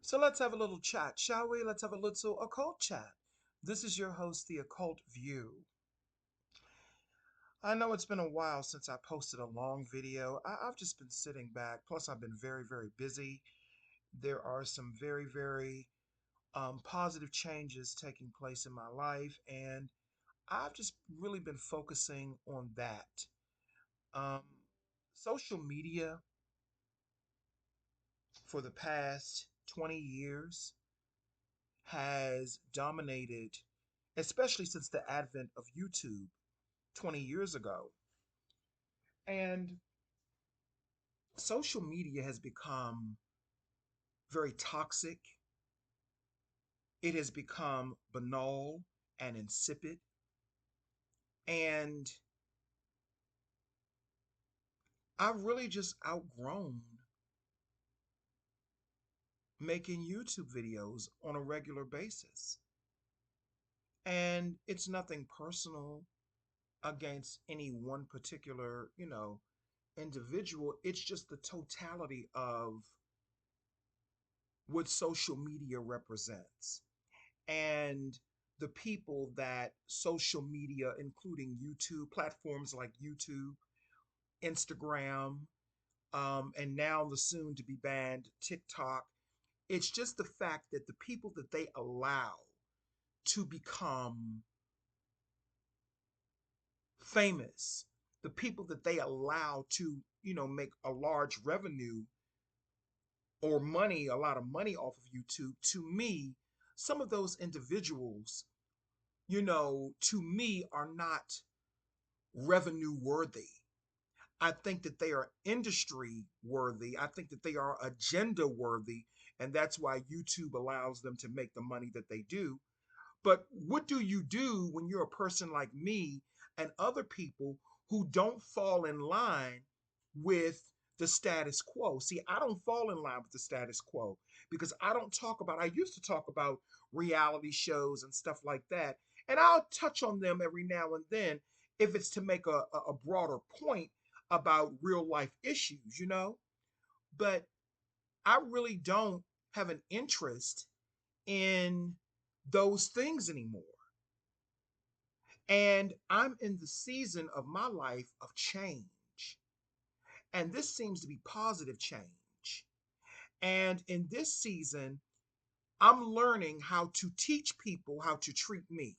So let's have a little chat, shall we? Let's have a little occult chat. This is your host, The Occult View. I know it's been a while since I posted a long video. I've just been sitting back. Plus, I've been very, very busy. There are some very, very positive changes taking place in my life, and I've just really been focusing on that. Um, Social media for the past 20 years has dominated, especially since the advent of YouTube 20 years ago. And social media has become very toxic. It has become banal and insipid. And I've really just outgrown making YouTube videos on a regular basis. And it's nothing personal against any one particular, individual. It's just the totality of what social media represents and the people that social media, including YouTube, platforms like YouTube, Instagram, and now the soon to be banned TikTok. It's just the fact that the people that they allow to become famous, the people that they allow to, make a large revenue or money, a lot of money off of YouTube, to me, some of those individuals, to me are not revenue worthy. I think that they are industry worthy. I think that they are agenda worthy. And that's why YouTube allows them to make the money that they do. But what do you do when you're a person like me and other people who don't fall in line with the status quo? See, I don't fall in line with the status quo because I used to talk about reality shows and stuff like that. And I'll touch on them every now and then if it's to make a broader point about real life issues. But I really don't have an interest in those things anymore. And I'm in the season of my life of change. And this seems to be positive change. And in this season, I'm learning how to teach people how to treat me.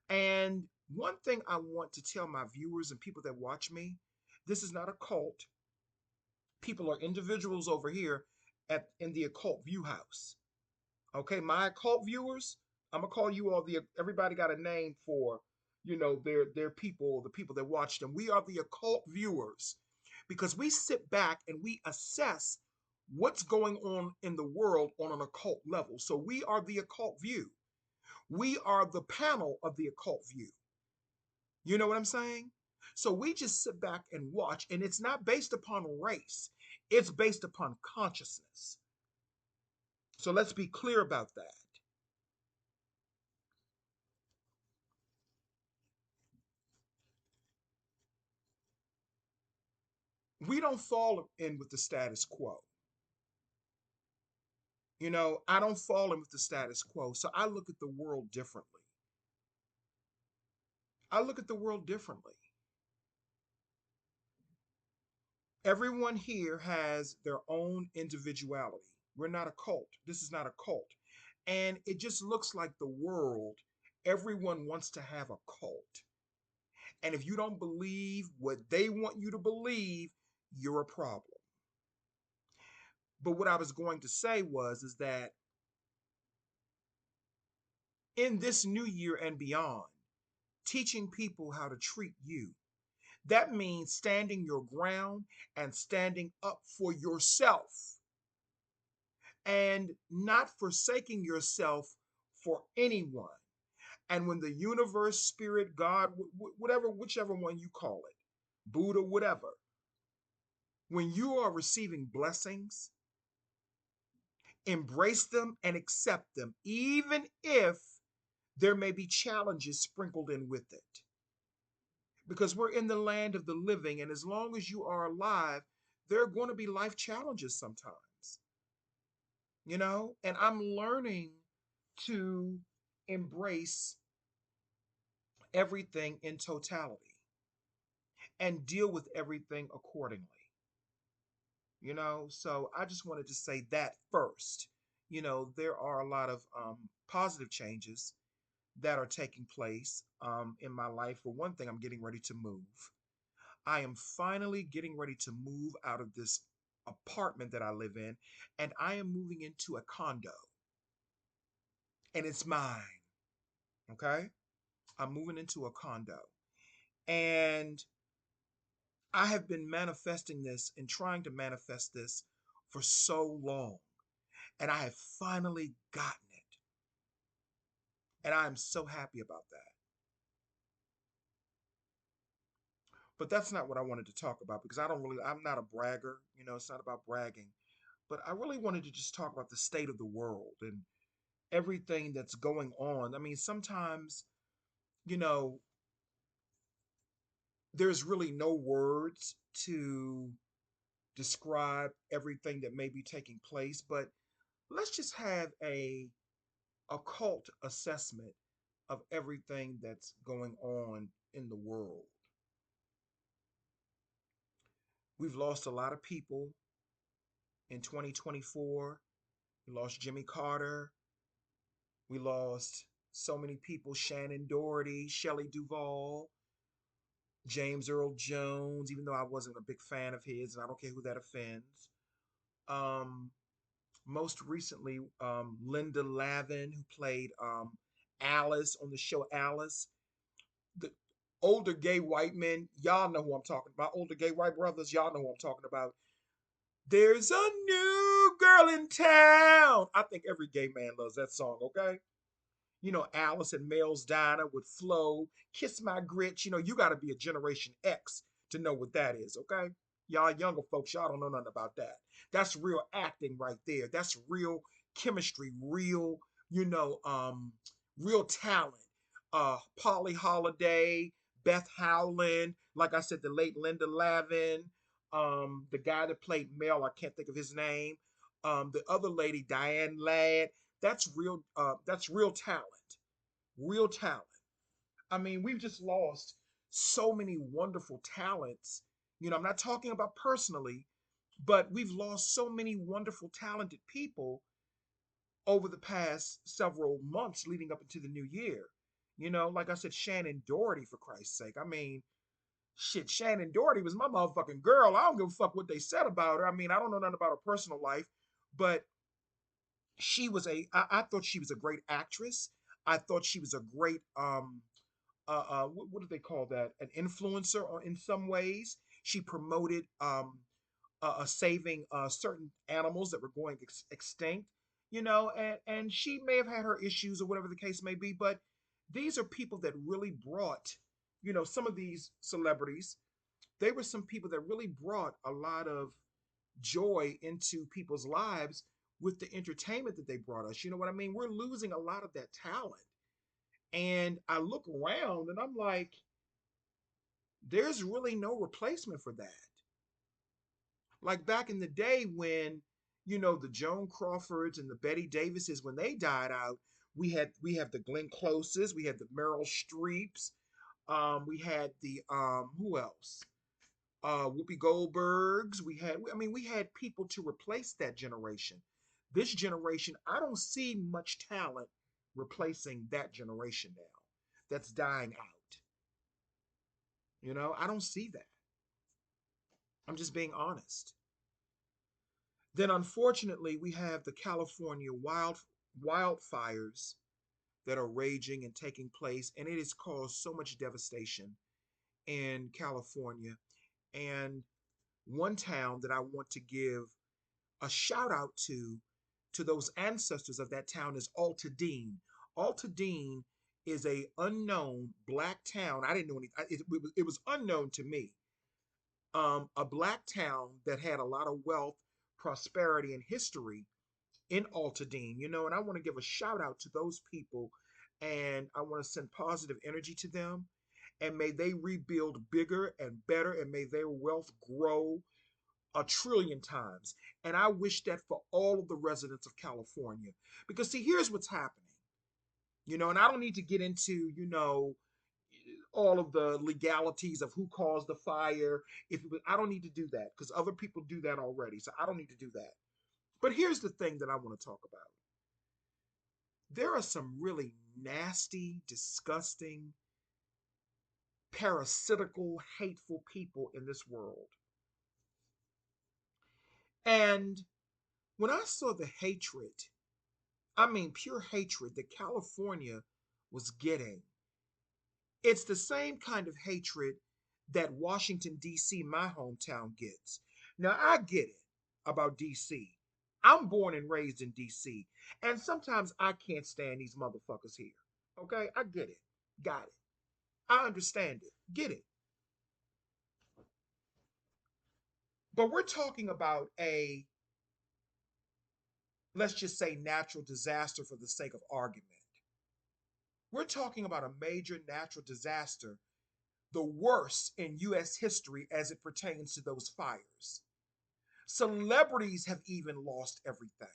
And one thing I want to tell my viewers and people that watch me, this is not a cult. People are individuals over here at in the occult view house. Okay, my occult viewers, I'm gonna call you all everybody got a name for, their people, the people that watch them. We are the occult viewers because we sit back and we assess what's going on in the world on an occult level. So we are the occult view. We are the panel of the occult view. You know what I'm saying? So we just sit back and watch, and it's not based upon race, it's based upon consciousness. So let's be clear about that. We don't fall in with the status quo. I don't fall in with the status quo. So I look at the world differently. I look at the world differently. Everyone here has their own individuality. We're not a cult. This is not a cult. And it just looks like the world, everyone wants to have a cult. And if you don't believe what they want you to believe, you're a problem. But what I was going to say is that in this new year and beyond, teaching people how to treat you, that means standing your ground and standing up for yourself and not forsaking yourself for anyone. And when the universe, spirit, God, whatever, whichever one you call it, Buddha, whatever, when you are receiving blessings, embrace them and accept them, even if there may be challenges sprinkled in with it. Because we're in the land of the living, and as long as you are alive, there are going to be life challenges sometimes. and I'm learning to embrace everything in totality and deal with everything accordingly. So I just wanted to say that first. There are a lot of positive changes that are taking place in my life. For one thing, I'm getting ready to move. I am finally getting ready to move out of this apartment that I live in, and I am moving into a condo, and it's mine. Okay? I'm moving into a condo. And I have been manifesting this and trying to manifest this for so long. And I have finally gotten it. And I am so happy about that. But that's not what I wanted to talk about because I'm not a bragger. It's not about bragging. But I really wanted to just talk about the state of the world and everything that's going on. I mean, sometimes, you know, there's really no words to describe everything that may be taking place, but let's just have a occult assessment of everything that's going on in the world. We've lost a lot of people in 2024. We lost Jimmy Carter. We lost so many people: Shannon Doherty, Shelley Duvall, James Earl Jones, even though I wasn't a big fan of his, and I don't care who that offends. Um, Most recently, Linda Lavin, who played Alice on the show Alice. The older gay white men, y'all know who I'm talking about. Older gay white brothers, y'all know who I'm talking about. There's a new girl in town. I think every gay man loves that song, okay? Alice and Mel's Diner with Flo, Kiss My Grits. You got to be a Generation X to know what that is, okay? Y'all younger folks, y'all don't know nothing about that. That's real acting right there. That's real chemistry, real talent. Polly Holiday, Beth Howland, like I said, the late Linda Lavin, the guy that played Mel, I can't think of his name. The other lady, Diane Ladd. That's real talent. Real talent. I mean, we've just lost so many wonderful talents. I'm not talking about personally, but we've lost so many wonderful, talented people over the past several months leading up into the new year. Like I said, Shannon Doherty, for Christ's sake. I mean, shit, Shannon Doherty was my motherfucking girl. I don't give a fuck what they said about her. I mean, I don't know nothing about her personal life, but I thought she was a great actress. I thought she was a great what do they call that? An influencer, or in some ways, she promoted saving certain animals that were going extinct. And she may have had her issues or whatever the case may be, but these are people that really brought, some of these celebrities. They were some people that really brought a lot of joy into people's lives with the entertainment that they brought us. You know what I mean? We're losing a lot of that talent. And I look around and I'm like, there's really no replacement for that. Like back in the day when, the Joan Crawfords and the Betty Davises, when they died out, we have the Glenn Closes, we had the Meryl Streeps, we had the who else? Whoopi Goldbergs. We had people to replace that generation. This generation, I don't see much talent replacing that generation now. That's dying out. I don't see that. I'm just being honest. Then, unfortunately, we have the California wildfires that are raging and taking place, and it has caused so much devastation in California. And one town that I want to give a shout out to those ancestors of that town is Altadene. Altadene is a unknown black town. I didn't know any. It was unknown to me. A black town that had a lot of wealth, prosperity, and history in Altadene. And I want to give a shout out to those people, and I want to send positive energy to them. And may they rebuild bigger and better, and may their wealth grow a trillion times. And I wish that for all of the residents of California. Because, see, here's what's happening. And I don't need to get into, all of the legalities of who caused the fire. I don't need to do that because other people do that already. So I don't need to do that. But here's the thing that I want to talk about. There are some really nasty, disgusting, parasitical, hateful people in this world. And when I saw the hatred, I mean pure hatred that California was getting, it's the same kind of hatred that Washington, D.C., my hometown, gets. Now, I get it about D.C. I'm born and raised in D.C., and sometimes I can't stand these motherfuckers here. Okay? I get it. Got it. I understand it. Get it. But we're talking about let's just say, natural disaster for the sake of argument. We're talking about a major natural disaster, the worst in U.S. history as it pertains to those fires. Celebrities have even lost everything.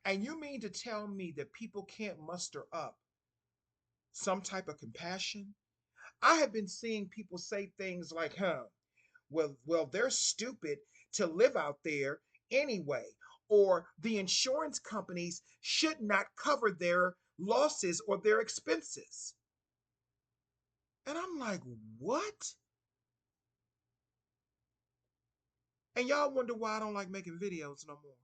And you mean to tell me that people can't muster up some type of compassion? I have been seeing people say things like, well, they're stupid to live out there anyway, or the insurance companies should not cover their losses or their expenses. And I'm like, what? And y'all wonder why I don't like making videos no more.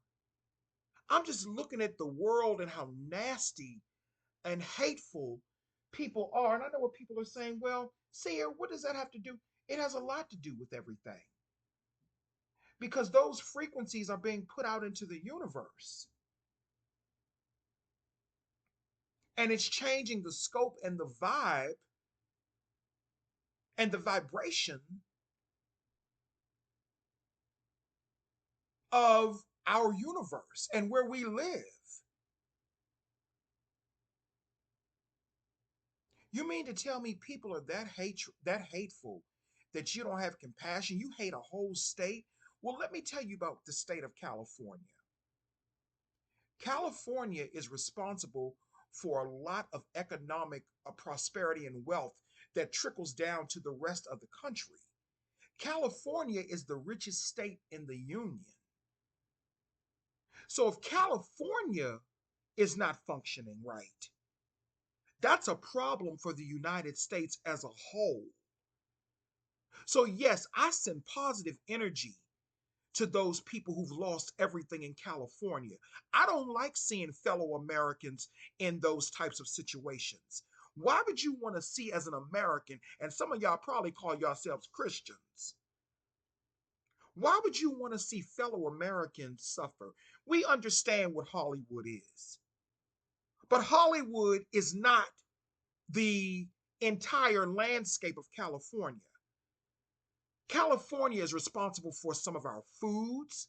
I'm just looking at the world and how nasty and hateful people are. And I know what people are saying. Well, Seer, what does that have to do? It has a lot to do with everything. Because those frequencies are being put out into the universe. And it's changing the scope and the vibe and the vibration of our universe and where we live. You mean to tell me people are that hateful that you don't have compassion? You hate a whole state? Well, let me tell you about the state of California. California is responsible for a lot of economic prosperity and wealth that trickles down to the rest of the country. California is the richest state in the union. So if California is not functioning right, that's a problem for the United States as a whole. So, yes, I send positive energy to those people who've lost everything in California. I don't like seeing fellow Americans in those types of situations. Why would you want to see as an American, and some of y'all probably call yourselves Christians, why would you want to see fellow Americans suffer? We understand what Hollywood is, but Hollywood is not the entire landscape of California. California is responsible for some of our foods,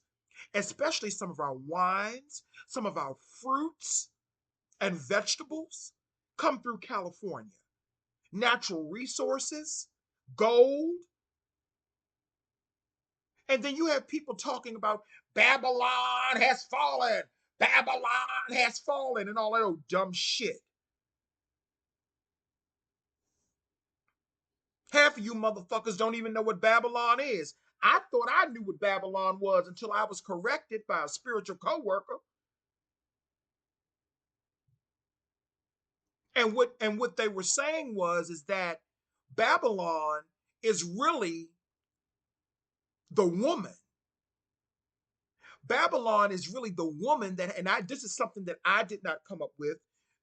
especially some of our wines, some of our fruits and vegetables come through California. Natural resources, gold. And then you have people talking about Babylon has fallen, Babylon has fallen, and all that old dumb shit. Half of you motherfuckers don't even know what Babylon is. I thought I knew what Babylon was until I was corrected by a spiritual coworker. And what they were saying is that Babylon is really the woman. Babylon is really the woman that, and this is something that I did not come up with.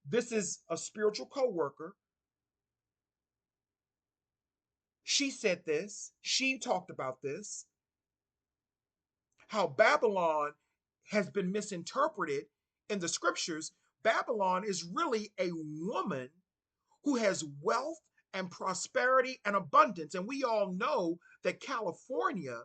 This is a spiritual coworker. She said this. She talked about this. How Babylon has been misinterpreted in the scriptures. Babylon is really a woman who has wealth and prosperity and abundance. And we all know that California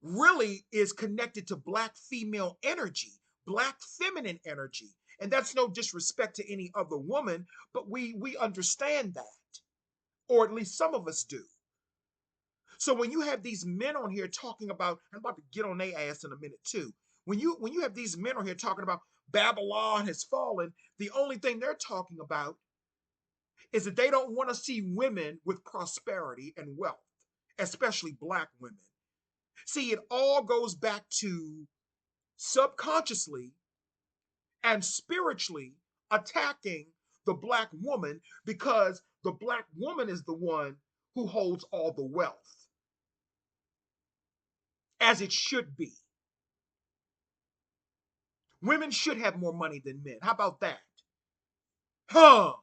really is connected to Black female energy, Black feminine energy. And that's no disrespect to any other woman, but we understand that, or at least some of us do. So when you have these men on here talking about, I'm about to get on their ass in a minute too. When you have these men on here talking about Babylon has fallen, the only thing they're talking about is that they don't want to see women with prosperity and wealth, especially black women. See, it all goes back to subconsciously and spiritually attacking the black woman because the black woman is the one who holds all the wealth, as it should be. Women should have more money than men. How about that? Huh?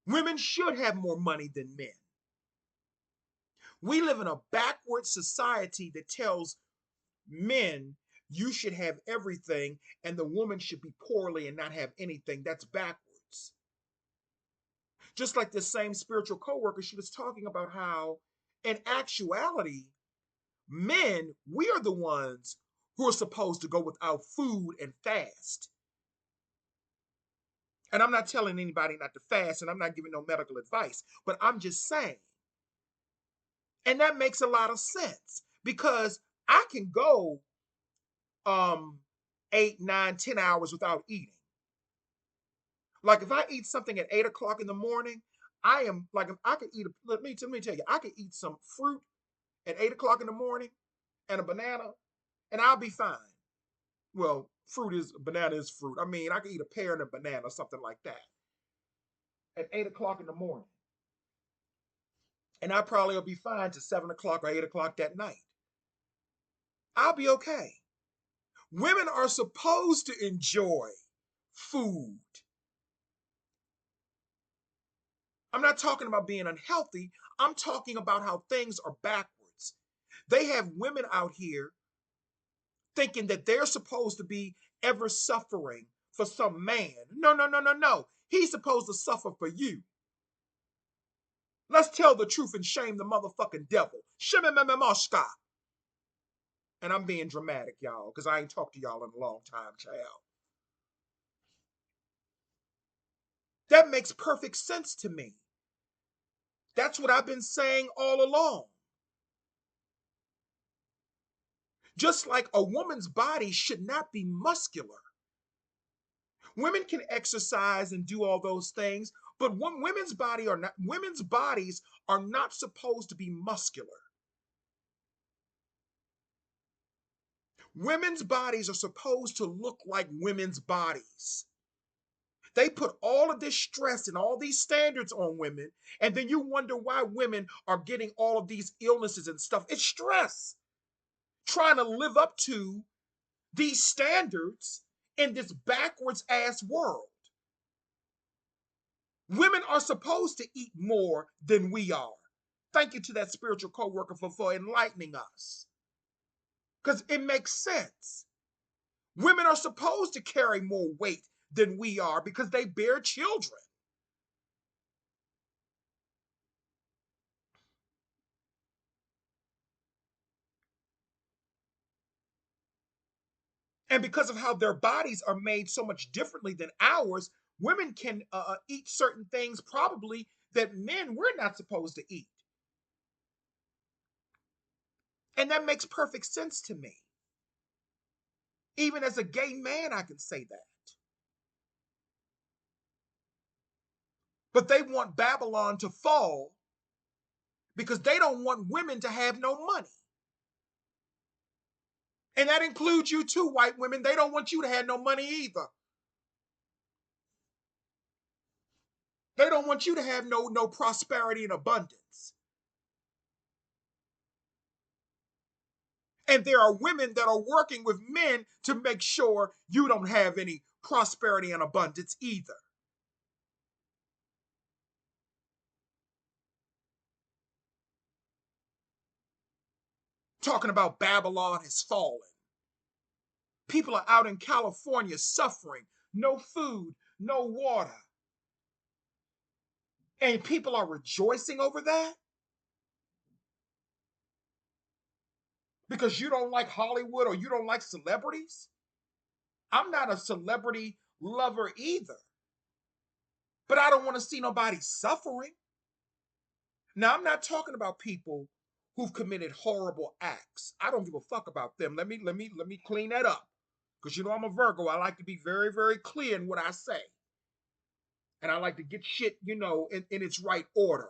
Women should have more money than men. We live in a backward society that tells men you should have everything and the woman should be poorly and not have anything. That's backwards. Just like this same spiritual coworker, she was talking about how, in actuality, men, we are the ones who are supposed to go without food and fast. And I'm not telling anybody not to fast, and I'm not giving no medical advice, but I'm just saying. And that makes a lot of sense because I can go um 8, 9, 10 hours without eating. Like if I eat something at 8 o'clock in the morning, I am like if I could eat let me tell you, I could eat some fruit at 8 o'clock in the morning and a banana, and I'll be fine. Well, banana is fruit. I mean, I could eat a pear and a banana or something like that at 8 o'clock in the morning. And I probably will be fine to 7 o'clock or 8 o'clock that night. I'll be okay. Women are supposed to enjoy food. I'm not talking about being unhealthy. I'm talking about how things are backwards. They have women out here thinking that they're supposed to be ever suffering for some man. No, no, no, no, no. He's supposed to suffer for you. Let's tell the truth and shame the motherfucking devil. Shimmy. And I'm being dramatic, y'all, because I ain't talked to y'all in a long time, child. That makes perfect sense to me. That's what I've been saying all along. Just like a woman's body should not be muscular. Women can exercise and do all those things, but women's bodies are not supposed to be muscular. Women's bodies are supposed to look like women's bodies. They put all of this stress and all these standards on women, and then you wonder why women are getting all of these illnesses and stuff. It's stress. Trying to live up to these standards in this backwards ass world. Women are supposed to eat more than we are. Thank you to that spiritual co-worker for enlightening us. Because it makes sense. Women are supposed to carry more weight than we are because they bear children. And because of how their bodies are made so much differently than ours, women can eat certain things probably that men we're not supposed to eat. And that makes perfect sense to me. Even as a gay man, I can say that. But they want Babylon to fall because they don't want women to have no money. And that includes you too, white women. They don't want you to have no money either. They don't want you to have no prosperity and abundance. And there are women that are working with men to make sure you don't have any prosperity and abundance either. Talking about Babylon has fallen. People are out in California suffering, no food, no water. And people are rejoicing over that because you don't like Hollywood or you don't like celebrities. I'm not a celebrity lover either, but I don't want to see nobody suffering. Now, I'm not talking about people who've committed horrible acts. I don't give a fuck about them. Let me clean that up. Because you know I'm a Virgo. I like to be very, very clear in what I say. And I like to get shit, in its right order.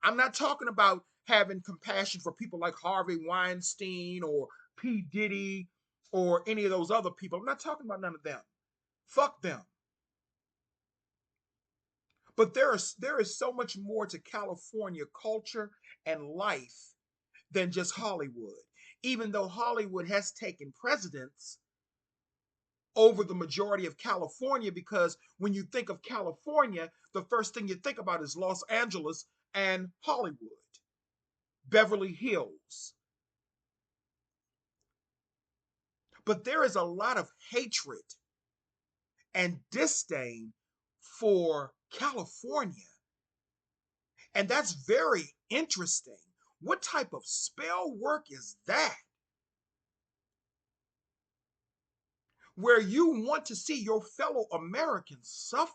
I'm not talking about having compassion for people like Harvey Weinstein or P. Diddy or any of those other people. I'm not talking about none of them. Fuck them. But there is so much more to California culture and life than just Hollywood. Even though Hollywood has taken precedence over the majority of California, because when you think of California, the first thing you think about is Los Angeles and Hollywood, Beverly Hills. But there is a lot of hatred and disdain for California. And that's very interesting. What type of spell work is that? Where you want to see your fellow Americans suffer.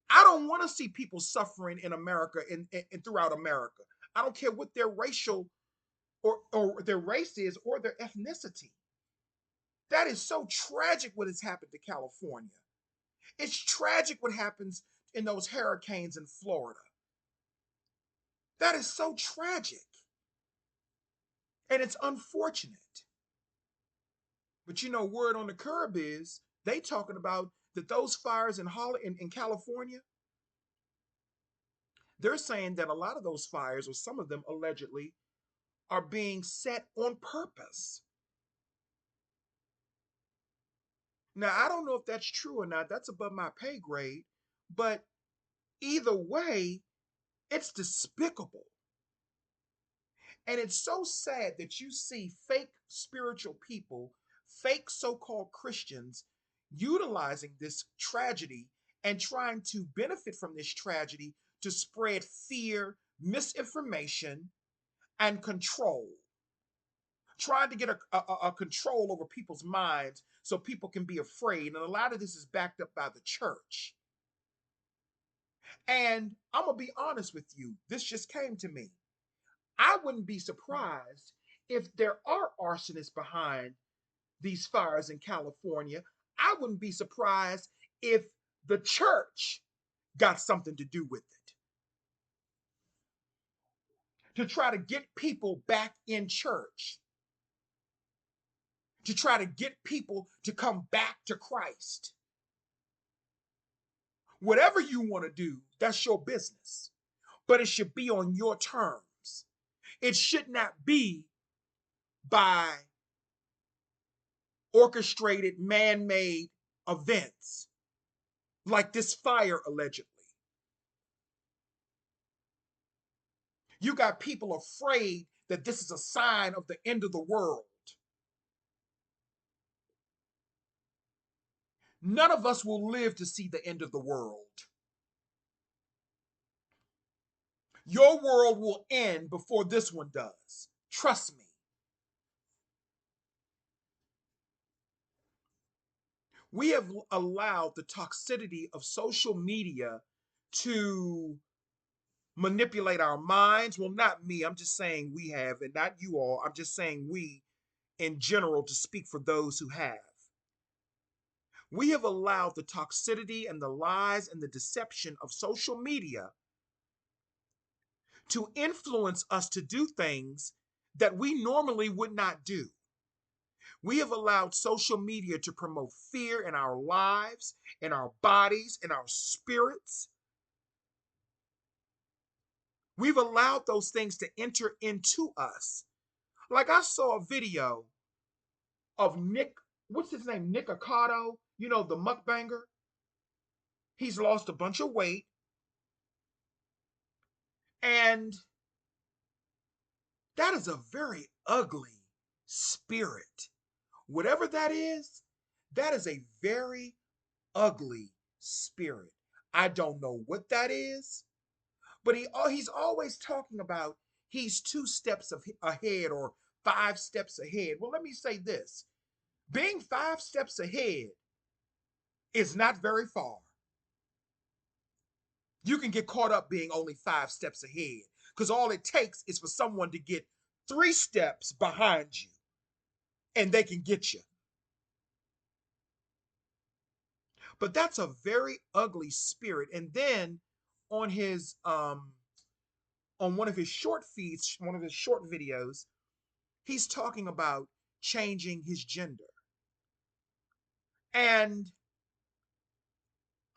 I don't want to see people suffering in America and throughout America. I don't care what their racial or their race is or their ethnicity. That is so tragic what has happened to California. It's tragic what happens in those hurricanes in Florida. That is so tragic. And it's unfortunate. But word on the curb is they talking about that those fires in California, they're saying that a lot of those fires, or some of them allegedly, are being set on purpose. Now, I don't know if that's true or not. That's above my pay grade. But either way, it's despicable. And it's so sad that you see fake spiritual people, fake so called Christians, utilizing this tragedy and trying to benefit from this tragedy to spread fear, misinformation, and control. Trying to get a control over people's minds so people can be afraid. And a lot of this is backed up by the church. And I'm going to be honest with you, this just came to me. I wouldn't be surprised if there are arsonists behind these fires in California. I wouldn't be surprised if the church got something to do with it to try to get people back in church, to try to get people to come back to Christ. Whatever you want to do, that's your business. But it should be on your terms. It should not be by orchestrated, man made events like this fire allegedly. You got people afraid that this is a sign of the end of the world. None of us will live to see the end of the world. Your world will end before this one does. Trust me. We have allowed the toxicity of social media to manipulate our minds. Well, not me. I'm just saying we have, and not you all. I'm just saying we in general to speak for those who have. We have allowed the toxicity and the lies and the deception of social media to influence us to do things that we normally would not do. We have allowed social media to promote fear in our lives, in our bodies, in our spirits. We've allowed those things to enter into us. Like I saw a video of Nick, what's his name? Nick Ocado, the mukbanger. He's lost a bunch of weight. And that is a very ugly spirit. Whatever that is a very ugly spirit. I don't know what that is, but he's always talking about he's 2 steps ahead or 5 steps ahead. Well, let me say this. Being 5 steps ahead is not very far. You can get caught up being only 5 steps ahead because all it takes is for someone to get 3 steps behind you and they can get you. But that's a very ugly spirit. And then on his on one of his short feeds, one of his short videos, he's talking about changing his gender. And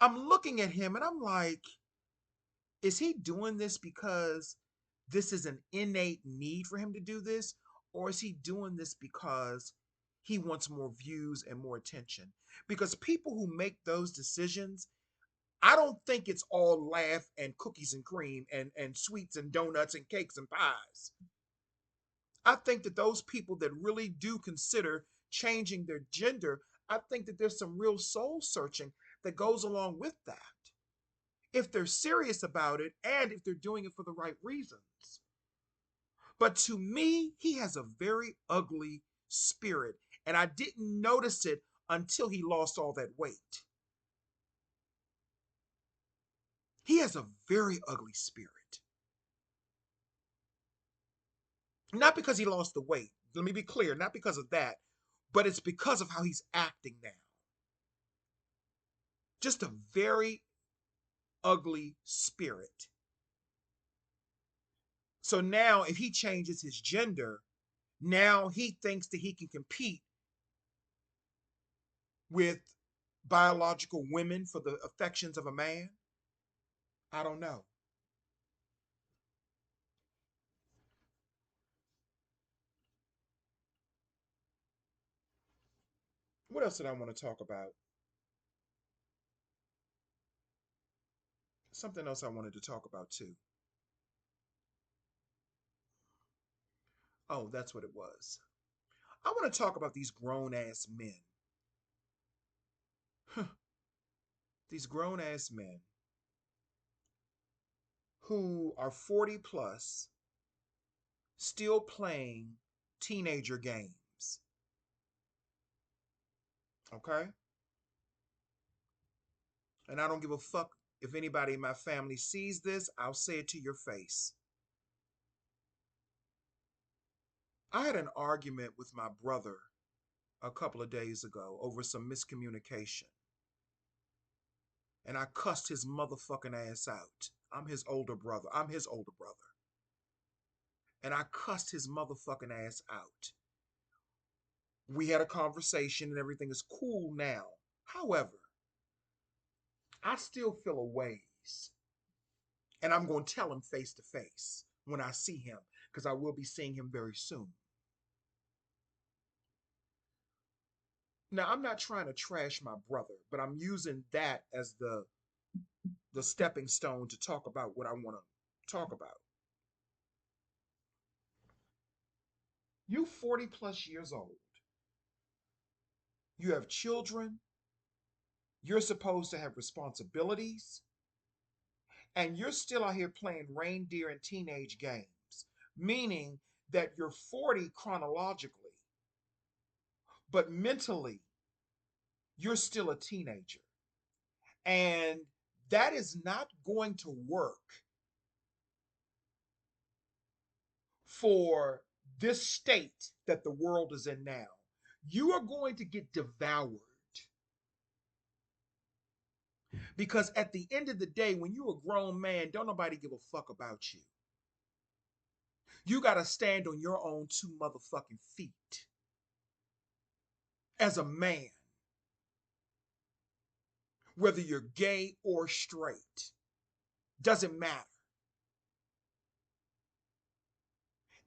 I'm looking at him and I'm like, is he doing this because this is an innate need for him to do this? Or is he doing this because he wants more views and more attention? Because people who make those decisions, I don't think it's all laugh and cookies and cream and sweets and donuts and cakes and pies. I think that those people that really do consider changing their gender, I think that there's some real soul searching that goes along with that. If they're serious about it and if they're doing it for the right reasons. But to me, he has a very ugly spirit. And I didn't notice it until he lost all that weight. He has a very ugly spirit. Not because he lost the weight. Let me be clear, not because of that, but it's because of how he's acting now. Just a very ugly spirit. So now, if he changes his gender, now he thinks that he can compete with biological women for the affections of a man. I don't know. What else did I want to talk about? Something else I wanted to talk about too. Oh, that's what it was. I want to talk about these grown ass men. These grown ass men who are 40 plus still playing teenager games. Okay? And I don't give a fuck if anybody in my family sees this, I'll say it to your face. I had an argument with my brother a couple of days ago over some miscommunication. And I cussed his motherfucking ass out. I'm his older brother. I'm his older brother. And I cussed his motherfucking ass out. We had a conversation and everything is cool now. However, I still feel a ways. And I'm going to tell him face to face when I see him, because I will be seeing him very soon. Now, I'm not trying to trash my brother, but I'm using that as the stepping stone to talk about what I want to talk about. You 40 plus years old. You have children. You're supposed to have responsibilities. And you're still out here playing reindeer and teenage games, meaning that you're 40 chronologically, but mentally, you're still a teenager. And that is not going to work for this state that the world is in now. You are going to get devoured because at the end of the day, when you're a grown man, don't nobody give a fuck about you. You got to stand on your own 2 motherfucking feet as a man, whether you're gay or straight. Doesn't matter.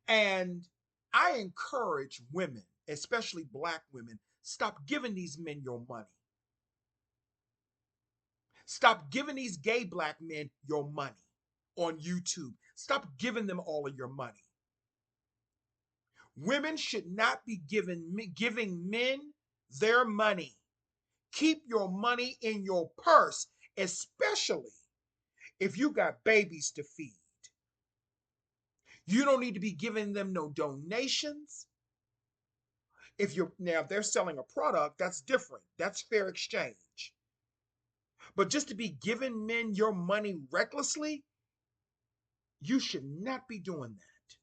And I encourage women, especially black women, stop giving these men your money. Stop giving these gay black men your money on YouTube. Stop giving them all of your money. Women should not be giving men their money. Keep your money in your purse, especially if you got babies to feed. You don't need to be giving them no donations. If they're selling a product, that's different. That's fair exchange. But just to be giving men your money recklessly, you should not be doing that.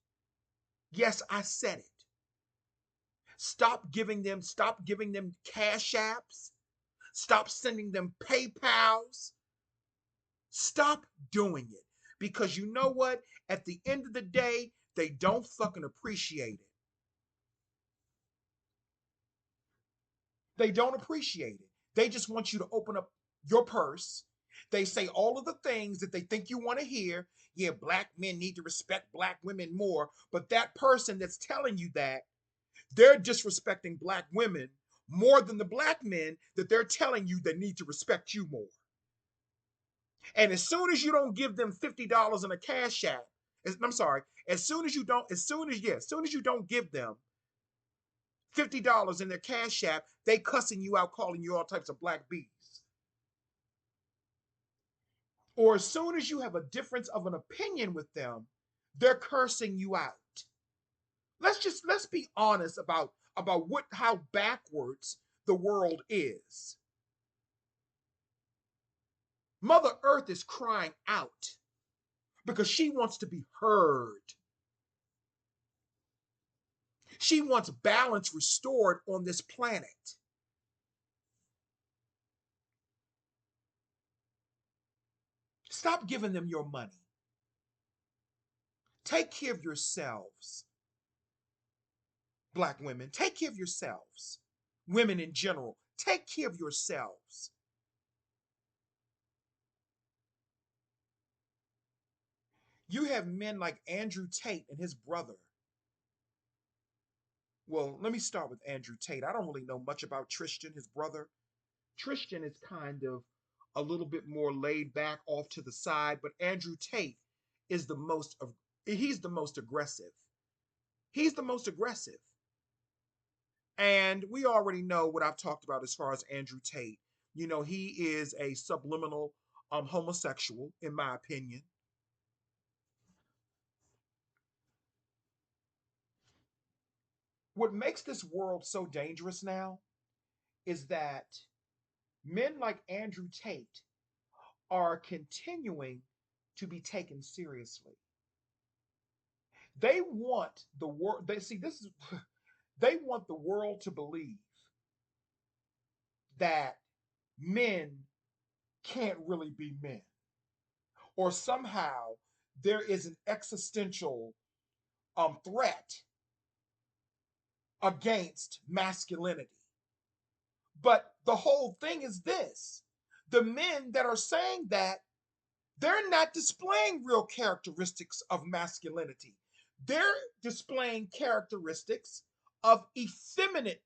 Yes, I said it. Stop giving them cash apps. Stop sending them PayPals. Stop doing it. Because you know what? At the end of the day, they don't fucking appreciate it. They don't appreciate it. They just want you to open up your purse. They say all of the things that they think you want to hear. Yeah, black men need to respect black women more. But that person that's telling you that, they're disrespecting black women more than the black men that they're telling you that need to respect you more. And as soon as you don't give them $50 in a cash app, I'm sorry, as soon as you don't give them $50 in their cash app, they cussing you out, calling you all types of black bees. Or as soon as you have a difference of an opinion with them, they're cursing you out. Let's be honest about what how backwards the world is. Mother Earth is crying out because she wants to be heard. She wants balance restored on this planet. Stop giving them your money. Take care of yourselves, black women. Take care of yourselves. Women in general, take care of yourselves. You have men like Andrew Tate and his brother. Well, let me start with Andrew Tate. I don't really know much about Tristan, his brother. Tristan is kind of a little bit more laid back off to the side, but Andrew Tate is the most of he's the most aggressive. He's the most aggressive. And we already know what I've talked about as far as Andrew Tate. You know, he is a subliminal homosexual, in my opinion. What makes this world so dangerous now is that men like Andrew Tate are continuing to be taken seriously. They want the world, they see this is, they want the world to believe that men can't really be men, or somehow there is an existential threat against masculinity. But the whole thing is this: the men that are saying that, they're not displaying real characteristics of masculinity. They're displaying characteristics of effeminate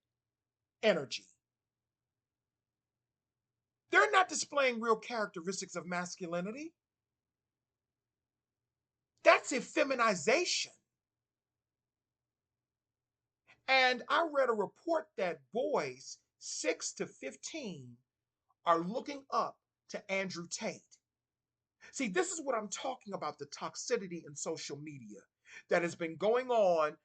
energy. They're not displaying real characteristics of masculinity. That's effeminization. And I read a report that boys 6 to 15 are looking up to Andrew Tate. See, this is what I'm talking about, the toxicity in social media that has been going on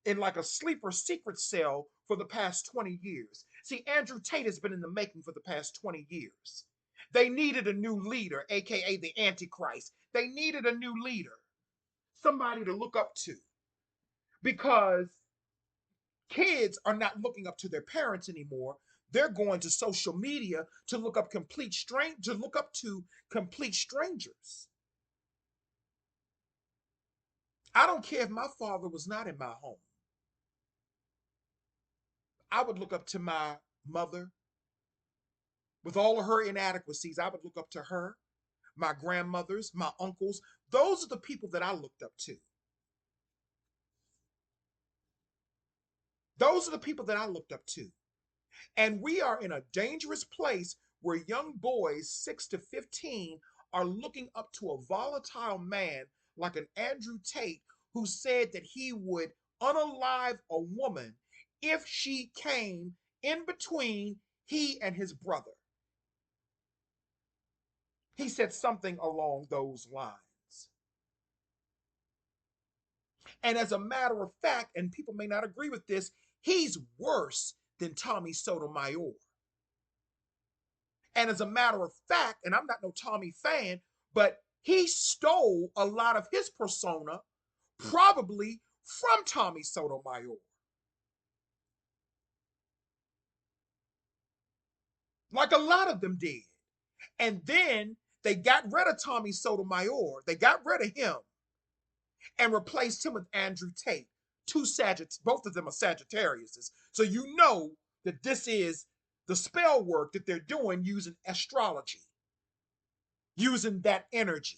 in like a sleeper secret cell for the past 20 years. See, Andrew Tate has been in the making for the past 20 years. They needed a new leader, aka the Antichrist. They needed a new leader, somebody to look up to, because kids are not looking up to their parents anymore. They're going to social media to look up to complete strangers. I don't care if my father was not in my home. I would look up to my mother with all of her inadequacies. I would look up to her, my grandmothers, my uncles. Those are the people that I looked up to. Those are the people that I looked up to. And we are in a dangerous place where young boys 6 to 15 are looking up to a volatile man like an Andrew Tate who said that he would unalive a woman if she came in between he and his brother. He said something along those lines. And as a matter of fact, and people may not agree with this, he's worse than Tommy Sotomayor. And as a matter of fact, and I'm not no Tommy fan, but he stole a lot of his persona probably from Tommy Sotomayor. Like a lot of them did. And then they got rid of Tommy Sotomayor. They got rid of him and replaced him with Andrew Tate. Both of them are Sagittariuses. So you know that this is the spell work that they're doing using astrology, using that energy.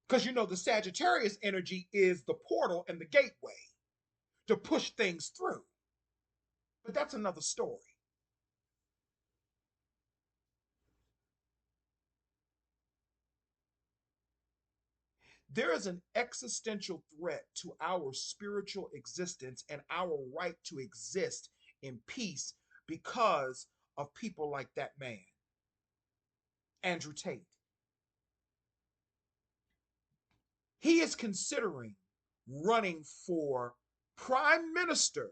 Because you know the Sagittarius energy is the portal and the gateway to push things through. But that's another story. There is an existential threat to our spiritual existence and our right to exist in peace because of people like that man, Andrew Tate. He is considering running for prime minister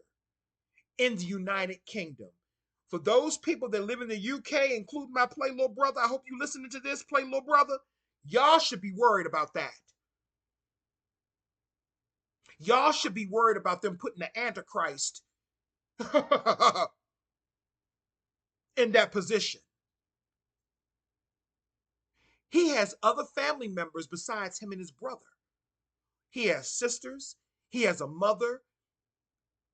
in the United Kingdom. For those people that live in the UK, including my play little brother, I hope you listening to this, play little brother. Y'all should be worried about that. Y'all should be worried about them putting the Antichrist in that position. He has other family members besides him and his brother. He has sisters. He has a mother.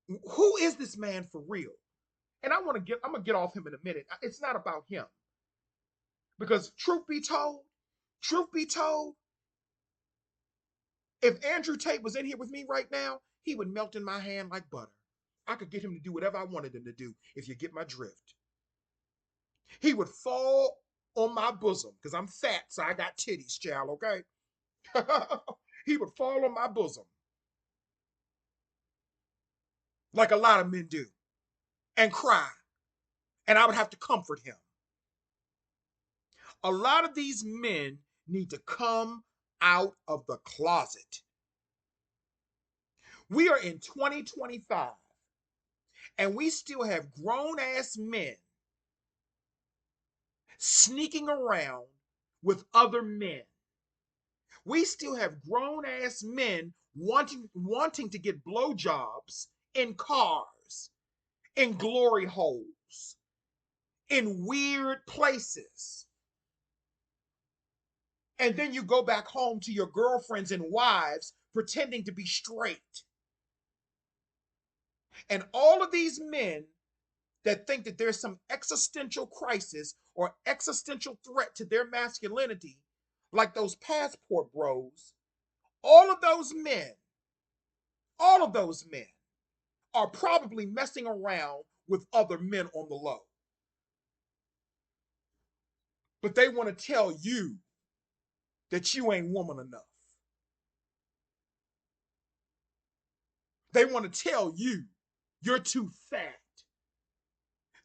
Who is this man for real? And I'm gonna get off him in a minute. It's not about him. Because truth be told, if Andrew Tate was in here with me right now, he would melt in my hand like butter. I could get him to do whatever I wanted him to do, if you get my drift. He would fall on my bosom, because I'm fat, so I got titties, child, okay? He would fall on my bosom, like a lot of men do, and cry. And I would have to comfort him. A lot of these men need to come out of the closet. We are in 2025, and we still have grown ass men sneaking around with other men. We still have grown ass men wanting to get blowjobs in cars, in glory holes, in weird places. And then you go back home to your girlfriends and wives pretending to be straight. And all of these men that think that there's some existential crisis or existential threat to their masculinity, like those passport bros, all of those men, all of those men are probably messing around with other men on the low. But they want to tell you that you ain't woman enough. They want to tell you you're too fat.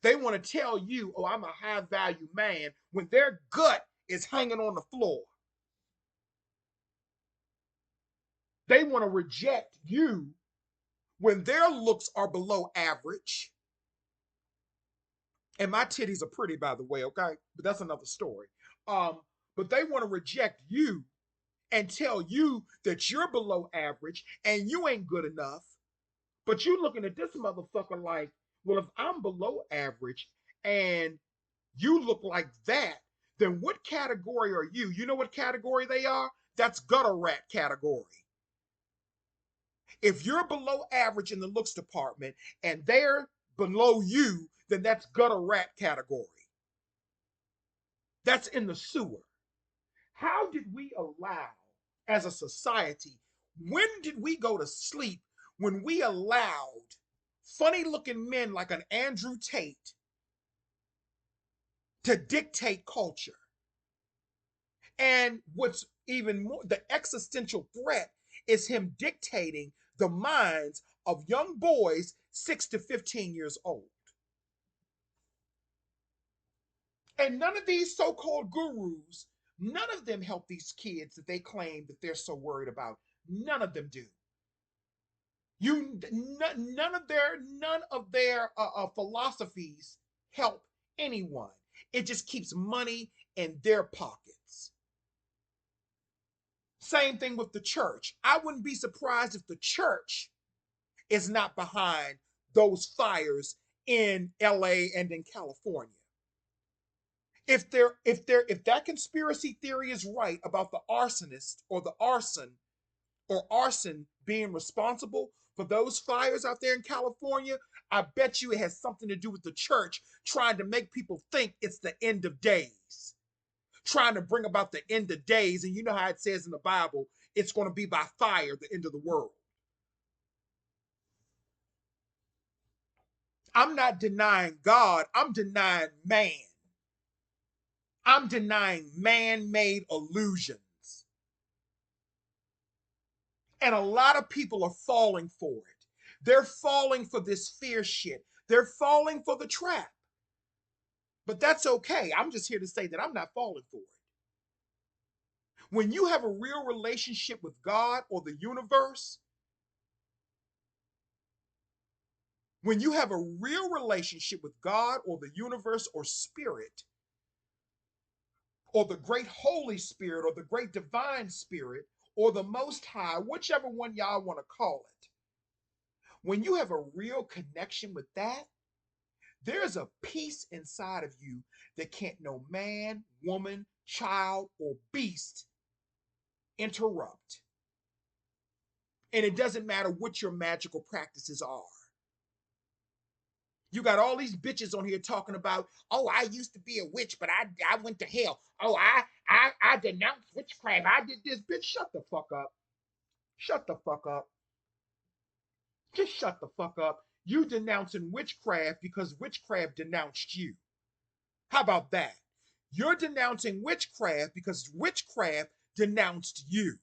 They want to tell you, oh, I'm a high value man, when their gut is hanging on the floor. They want to reject you when their looks are below average. And my titties are pretty, by the way, okay? But that's another story. Um, but they want to reject you and tell you that you're below average and you ain't good enough. But you looking at this motherfucker like, well, if I'm below average and you look like that, then what category are you? You know what category they are? That's gutter rat category. If you're below average in the looks department and they're below you, then that's gutter rat category. That's in the sewer. How did we allow, as a society, when did we go to sleep when we allowed funny looking men like an Andrew Tate to dictate culture? And what's even more, the existential threat is him dictating the minds of young boys 6 to 15 years old. And none of these so called gurus, none of them help these kids that they claim that they're so worried about. None of them do. None of their philosophies help anyone. It just keeps money in their pockets. Same thing with the church. I wouldn't be surprised if the church is not behind those fires in LA and in California. If that conspiracy theory is right about the arsonist or the arson being responsible for those fires out there in California, I bet you it has something to do with the church trying to make people think it's the end of days, trying to bring about the end of days. And you know how it says in the Bible, it's going to be by fire, the end of the world. I'm not denying God, I'm denying man. I'm denying man made illusions. And a lot of people are falling for it. They're falling for this fear shit. They're falling for the trap. But that's okay. I'm just here to say that I'm not falling for it. When you have a real relationship with God or the universe, when you have a real relationship with God or the universe or spirit, or the great Holy Spirit, or the great divine spirit, or the Most High, whichever one y'all want to call it, when you have a real connection with that, there's a peace inside of you that can't no man, woman, child, or beast interrupt. And it doesn't matter what your magical practices are. You got all these bitches on here talking about, oh, I used to be a witch, but I went to hell. Oh, I denounced witchcraft. I did this. Bitch, shut the fuck up. Shut the fuck up. Just shut the fuck up. You denouncing witchcraft because witchcraft denounced you. How about that? You're denouncing witchcraft because witchcraft denounced you.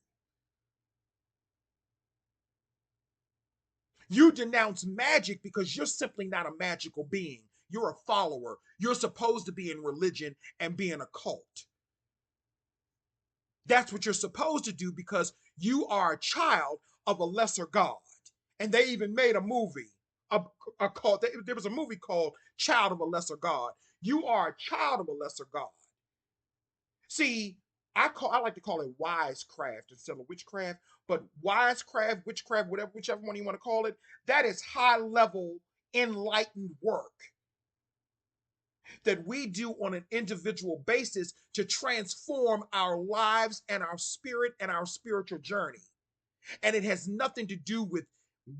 You denounce magic because you're simply not a magical being. You're a follower. You're supposed to be in religion and be in a cult. That's what you're supposed to do because you are a child of a lesser God. And they even made a movie, called, there was a movie called Child of a Lesser God. You are a child of a lesser God. See, I like to call it wisecraft instead of witchcraft, but wisecraft, witchcraft, whatever, whichever one you want to call it, that is high level enlightened work that we do on an individual basis to transform our lives and our spirit and our spiritual journey. And it has nothing to do with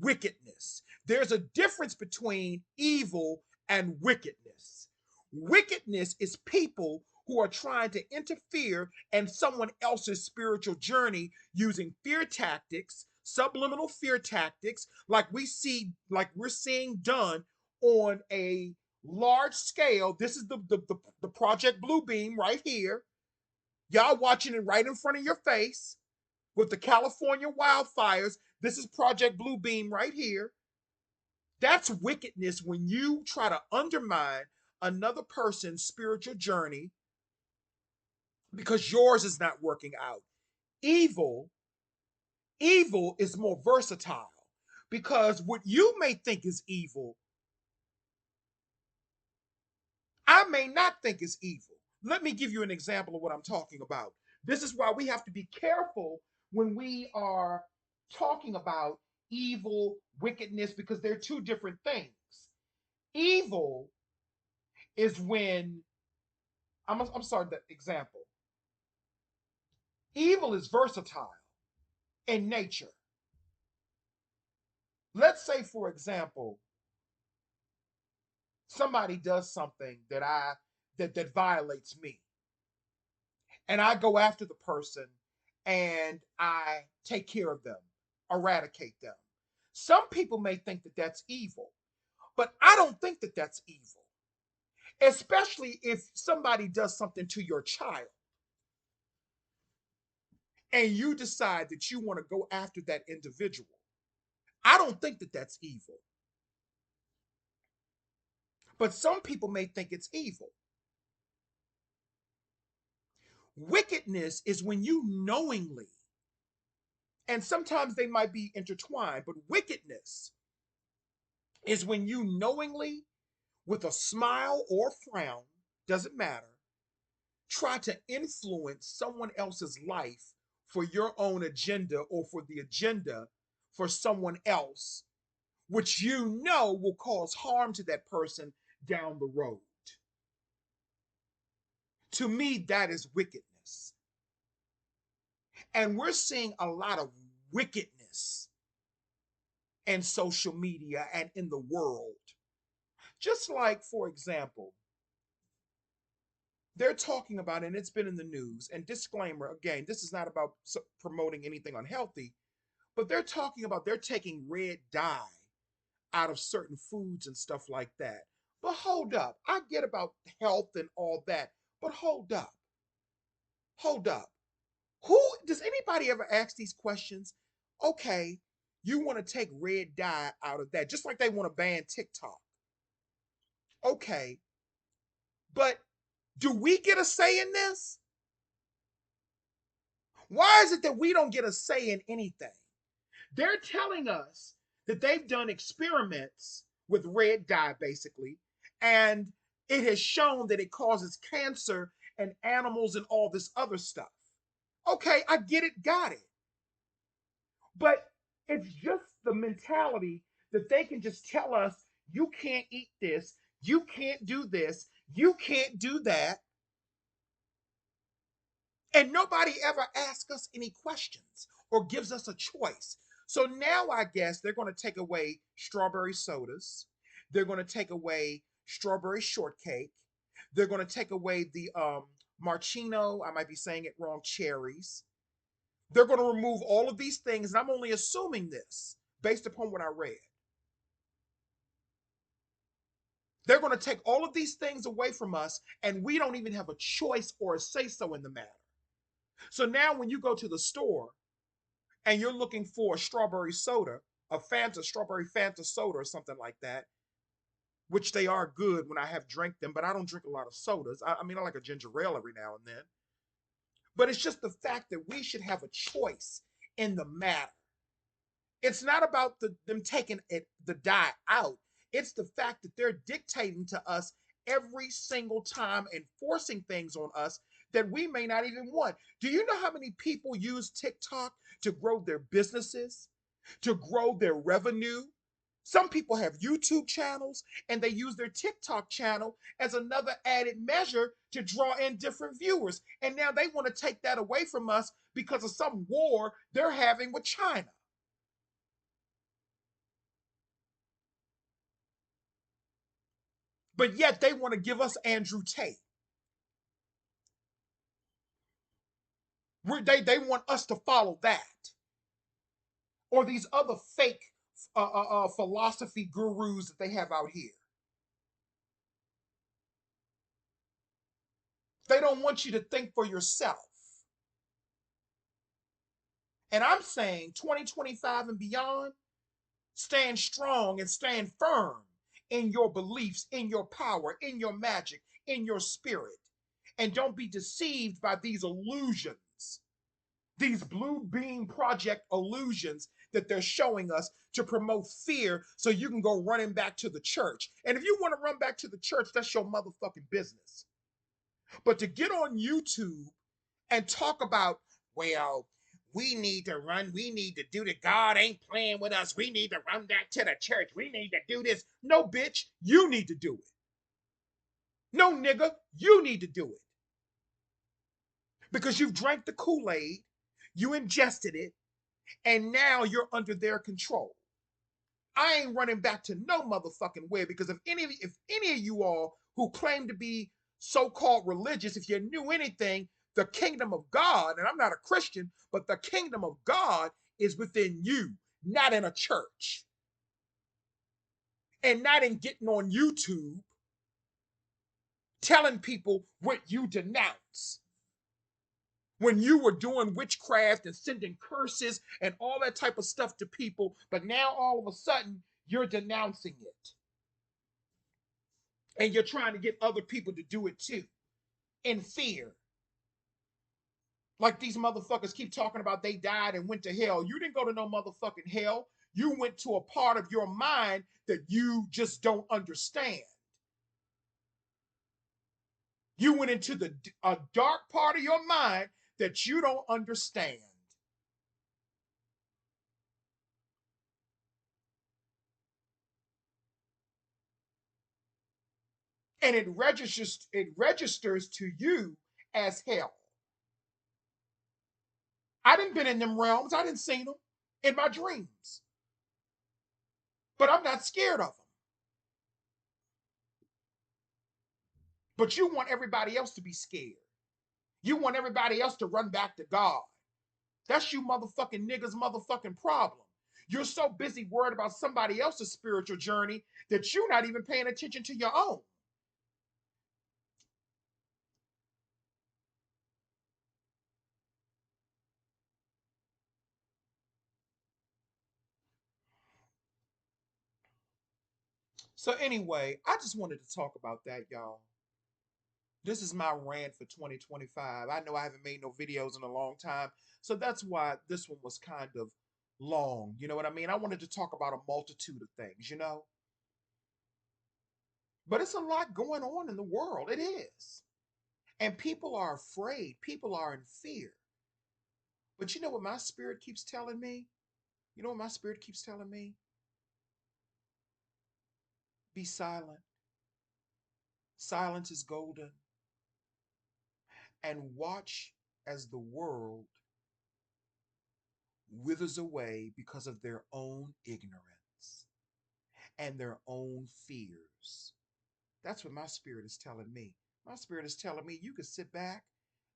wickedness. There's a difference between evil and wickedness. Wickedness is people who are trying to interfere in someone else's spiritual journey using fear tactics, subliminal fear tactics, like we're seeing done on a large scale. This is the Project Blue Beam right here. Y'all watching it right in front of your face with the California wildfires. This is Project Blue Beam right here. That's wickedness when you try to undermine another person's spiritual journey because yours is not working out. Evil, evil is more versatile because what you may think is evil, I may not think is evil. Let me give you an example of what I'm talking about. This is why we have to be careful when we are talking about evil, wickedness, because they're two different things. Evil is when, I'm sorry, that example. Evil is versatile in nature. Let's say, for example, somebody does something that violates me, and I go after the person and I take care of them, eradicate them. Some people may think that that's evil, but I don't think that that's evil, especially if somebody does something to your child and you decide that you want to go after that individual. I don't think that that's evil, but some people may think it's evil. Wickedness is when you knowingly, and sometimes they might be intertwined, but wickedness is when you knowingly with a smile or frown, doesn't matter, try to influence someone else's life for your own agenda or for the agenda for someone else, which you know will cause harm to that person down the road. To me, that is wickedness. And we're seeing a lot of wickedness in social media and in the world. Just like, for example, they're talking about, and it's been in the news, and disclaimer again, this is not about promoting anything unhealthy, but they're talking about they're taking red dye out of certain foods and stuff like that. But hold up, I get about health and all that, but hold up. Who does anybody ever ask these questions? Okay, you want to take red dye out of that, just like they want to ban TikTok. Okay, but do we get a say in this? Why is it that we don't get a say in anything? They're telling us that they've done experiments with red dye, basically, and it has shown that it causes cancer in animals and all this other stuff. Okay, I get it, got it. But it's just the mentality that they can just tell us, you can't eat this, you can't do this, you can't do that. And nobody ever asks us any questions or gives us a choice. So now I guess they're going to take away strawberry sodas. They're going to take away strawberry shortcake. They're going to take away the marchino, I might be saying it wrong, cherries. They're going to remove all of these things, and I'm only assuming this based upon what I read. They're going to take all of these things away from us, and we don't even have a choice or a say so in the matter. So now when you go to the store and you're looking for a strawberry soda, a Fanta, strawberry Fanta soda or something like that, which they are good when I have drank them, but I don't drink a lot of sodas. I mean, I like a ginger ale every now and then. But it's just the fact that we should have a choice in the matter. It's not about them taking the dye out. It's the fact that they're dictating to us every single time and forcing things on us that we may not even want. Do you know how many people use TikTok to grow their businesses, to grow their revenue? Some people have YouTube channels and they use their TikTok channel as another added measure to draw in different viewers. And now they want to take that away from us because of some war they're having with China. But yet they want to give us Andrew Tate. They want us to follow that. Or these other fake philosophy gurus that they have out here. They don't want you to think for yourself. And I'm saying 2025 and beyond, stand strong and stand firm in your beliefs, in your power, in your magic, in your spirit. And don't be deceived by these illusions, these blue beam project illusions that they're showing us to promote fear so you can go running back to the church. And if you want to run back to the church, that's your motherfucking business. But to get on YouTube and talk about, well, we need to do the God ain't playing with us. We need to run back to the church. We need to do this. No, bitch, you need to do it. No, nigga, you need to do it. Because you've drank the Kool-Aid, you ingested it, and now you're under their control. I ain't running back to no motherfucking way because if any of you all who claim to be so-called religious, if you knew anything, the kingdom of God, and I'm not a Christian, but the kingdom of God is within you, not in a church. And not in getting on YouTube telling people what you denounce. When you were doing witchcraft and sending curses and all that type of stuff to people, but now all of a sudden you're denouncing it. And you're trying to get other people to do it too, in fear. Like these motherfuckers keep talking about they died and went to hell. You didn't go to no motherfucking hell. You went to a part of your mind that you just don't understand. You went into a dark part of your mind that you don't understand. And it registers to you as hell. I didn't been in them realms. I didn't seen them in my dreams. But I'm not scared of them. But you want everybody else to be scared. You want everybody else to run back to God. That's you motherfucking niggas motherfucking problem. You're so busy worried about somebody else's spiritual journey that you're not even paying attention to your own. So anyway, I just wanted to talk about that, y'all. This is my rant for 2025. I know I haven't made no videos in a long time, so that's why this one was kind of long. You know what I mean? I wanted to talk about a multitude of things, you know? But it's a lot going on in the world. It is. And people are afraid, people are in fear. But you know what my spirit keeps telling me? You know what my spirit keeps telling me? Be silent. Silence is golden. And watch as the world withers away because of their own ignorance and their own fears. That's what my spirit is telling me. My spirit is telling me you can sit back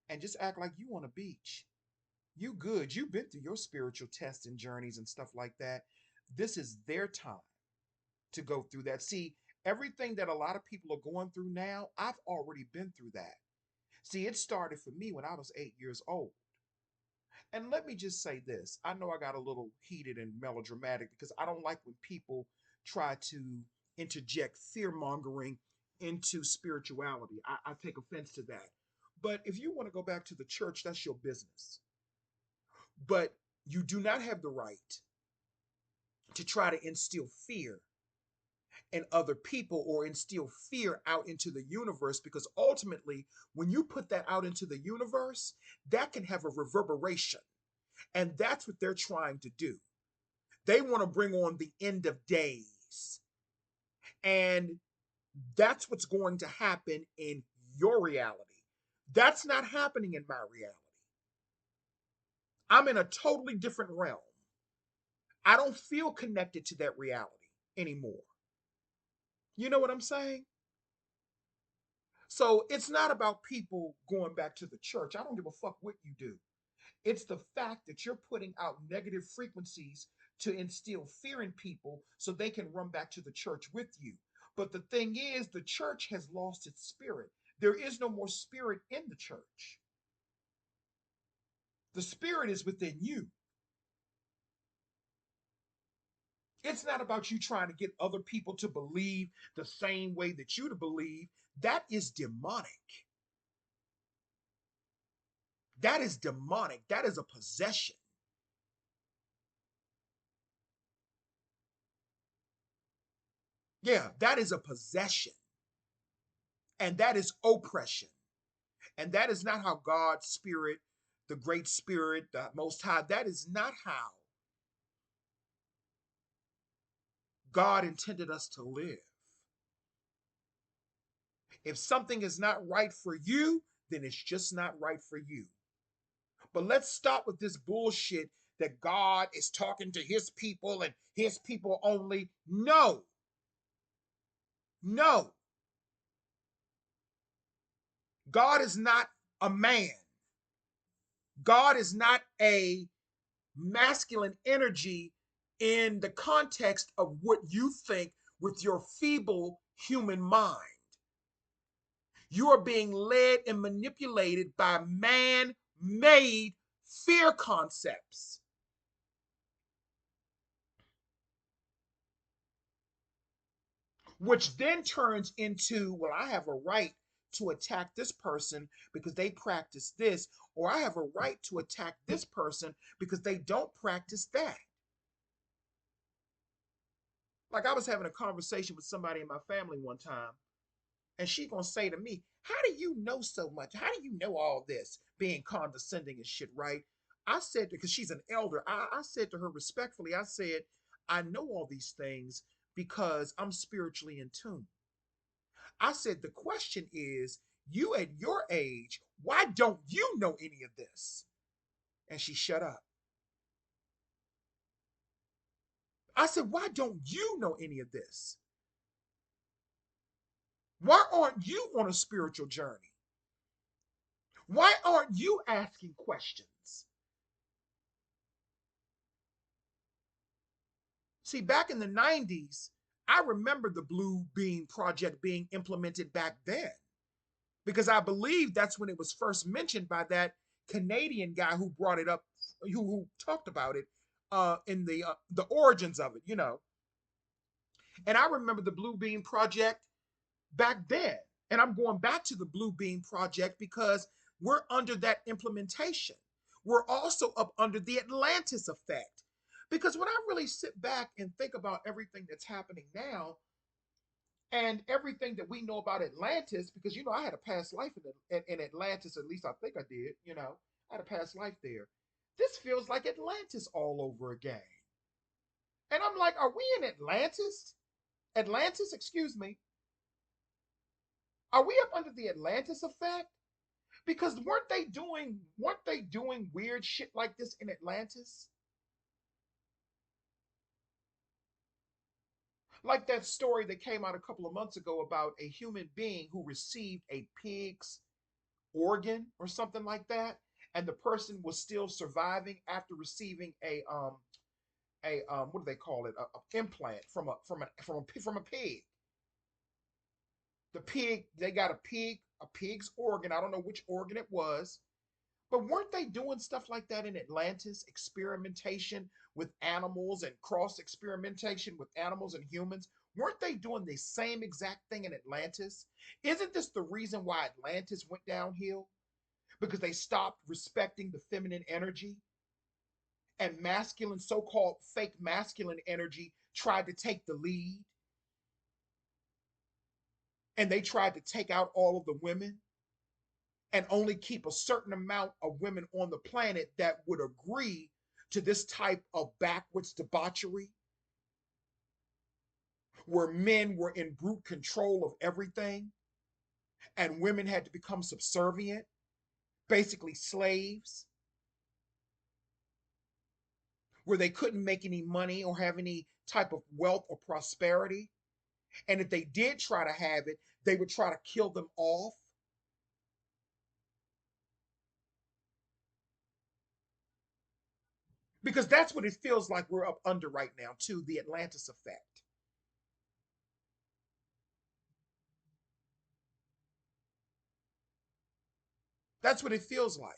and just act like you on a beach. You good. You've been through your spiritual tests and journeys and stuff like that. This is their time to go through that. See, everything that a lot of people are going through now, I've already been through that. See, it started for me when I was 8 years old. And let me just say this. I know I got a little heated and melodramatic because I don't like when people try to interject fear mongering into spirituality. I take offense to that. But if you want to go back to the church, that's your business. But you do not have the right to try to instill fear in other people or instill fear out into the universe because ultimately, when you put that out into the universe, that can have a reverberation. And that's what they're trying to do. They want to bring on the end of days. And that's what's going to happen in your reality. That's not happening in my reality. I'm in a totally different realm. I don't feel connected to that reality anymore. You know what I'm saying? So it's not about people going back to the church. I don't give a fuck what you do. It's the fact that you're putting out negative frequencies to instill fear in people so they can run back to the church with you. But the thing is, the church has lost its spirit. There is no more spirit in the church. The spirit is within you. It's not about you trying to get other people to believe the same way that you to believe. That is demonic. That is demonic. That is a possession. Yeah, that is a possession. And that is oppression. And that is not how God's spirit, the great spirit, the most high, that is not how God intended us to live. If something is not right for you, then it's just not right for you. But let's stop with this bullshit that God is talking to his people and his people only. No, no. God is not a man. God is not a masculine energy in the context of what you think with your feeble human mind. You are being led and manipulated by man made fear concepts, which then turns into, well, I have a right to attack this person because they practice this, or I have a right to attack this person because they don't practice that. Like I was having a conversation with somebody in my family one time, And she gonna say to me, how do you know so much? How do you know all this? Being condescending and shit, right? I said, because she's an elder, I said to her respectfully, I said, I know all these things because I'm spiritually in tune. I said, the question is, you at your age, why don't you know any of this? And she shut up. I said, why don't you know any of this? Why aren't you on a spiritual journey? Why aren't you asking questions? See, back in the 90s, I remember the Blue Beam Project being implemented back then because I believe that's when it was first mentioned by that Canadian guy who brought it up, who talked about it in the origins of it, you know. And I remember the Blue Beam Project back then. And I'm going back to the Blue Beam Project because we're under that implementation. We're also up under the Atlantis effect. Because when I really sit back and think about everything that's happening now and everything that we know about Atlantis, because, you know, I had a past life in Atlantis, at least I think I did, you know, I had a past life there. This feels like Atlantis all over again. And I'm like, are we in Atlantis? Atlantis, excuse me. Are we up under the Atlantis effect? Because weren't they doing weird shit like this in Atlantis? Like that story that came out a couple of months ago about a human being who received a pig's organ or something like that, and the person was still surviving after receiving a what do they call it, a implant from a pig. The pig, they got a pig's organ. I don't know which organ it was. But weren't they doing stuff like that in Atlantis? Experimentation with animals and cross experimentation with animals and humans? Weren't they doing the same exact thing in Atlantis? Isn't this the reason why Atlantis went downhill? Because they stopped respecting the feminine energy and masculine, so called fake masculine energy tried to take the lead and they tried to take out all of the women and only keep a certain amount of women on the planet that would agree to this type of backwards debauchery where men were in brute control of everything and women had to become subservient, basically slaves, where they couldn't make any money or have any type of wealth or prosperity. And if they did try to have it, they would try to kill them off. Because that's what it feels like we're up under right now, too, the Atlantis effect. That's what it feels like.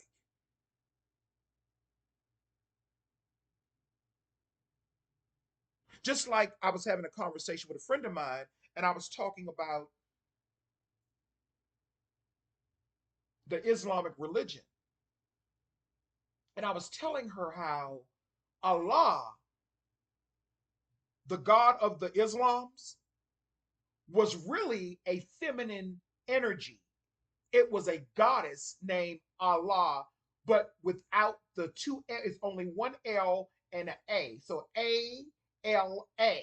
Just like I was having a conversation with a friend of mine, and I was talking about the Islamic religion. And I was telling her how Allah, the God of the Islams, was really a feminine energy. It was a goddess named Allah, but without the two, it's only one L and an A. So ALA.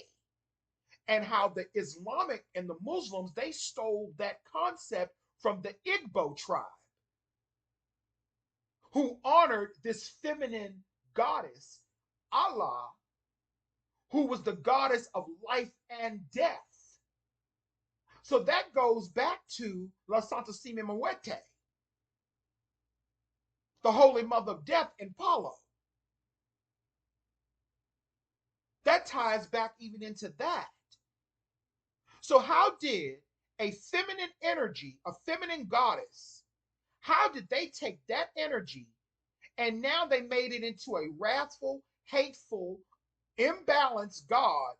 And how the Islamic and the Muslims, they stole that concept from the Igbo tribe, who honored this feminine goddess, Allah, who was the goddess of life and death. So that goes back to La Santissima Muerte, the Holy Mother of Death in Palo. That ties back even into that. So, how did a feminine energy, a feminine goddess, how did they take that energy and now they made it into a wrathful, hateful, imbalanced God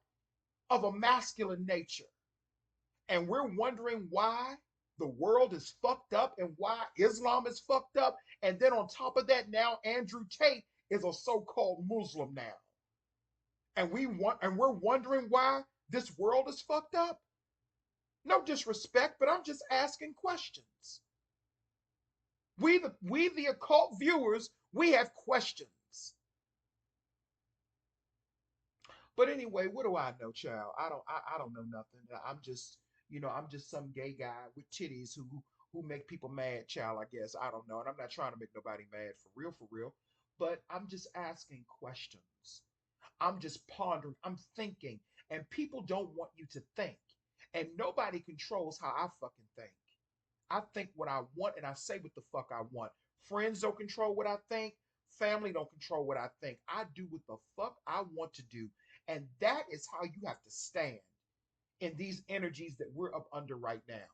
of a masculine nature? And we're wondering why the world is fucked up and why Islam is fucked up. And then on top of that, now Andrew Tate is a so-called Muslim now. And we're wondering why this world is fucked up. No disrespect, but I'm just asking questions. We the occult viewers, we have questions. But anyway, what do I know, child? I don't know nothing. I'm just some gay guy with titties who make people mad, child, I guess. I don't know. And I'm not trying to make nobody mad for real, for real. But I'm just asking questions. I'm just pondering. I'm thinking. And people don't want you to think. And nobody controls how I fucking think. I think what I want and I say what the fuck I want. Friends don't control what I think. Family don't control what I think. I do what the fuck I want to do. And that is how you have to stand in these energies that we're up under right now.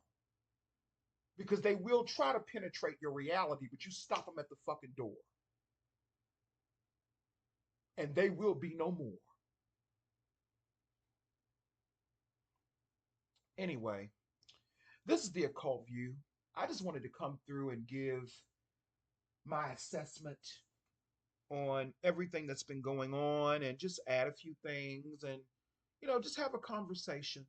Because they will try to penetrate your reality, but you stop them at the fucking door. And they will be no more. Anyway, this is the occult view. I just wanted to come through and give my assessment on everything that's been going on and just add a few things and, just have a conversation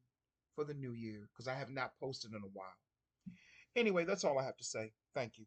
for the new year because I have not posted in a while. Anyway, that's all I have to say. Thank you.